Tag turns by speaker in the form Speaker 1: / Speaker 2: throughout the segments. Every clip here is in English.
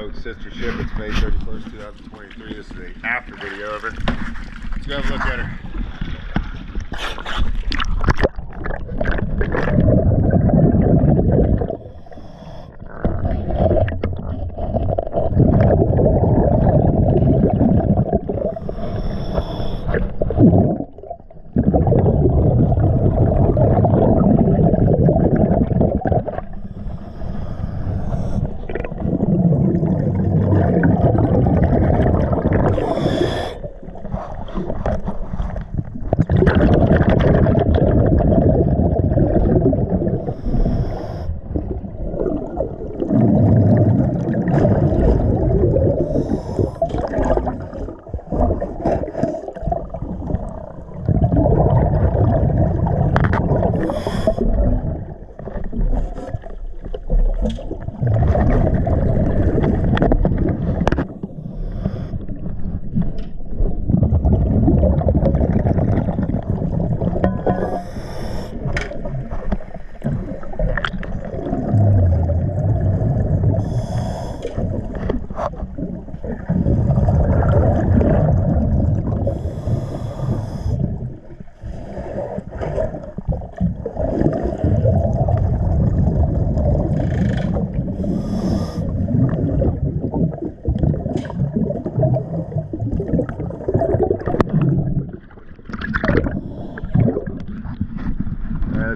Speaker 1: Anode Sister Ship. It's May 31st, 2023. This is the after video of her. Let's go have a look at her.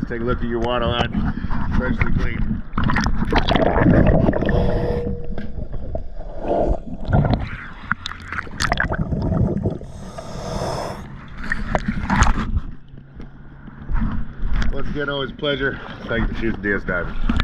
Speaker 1: Let's take a look at your water line, freshly cleaned. Once again, always a pleasure. Thank you for choosing DS Diving.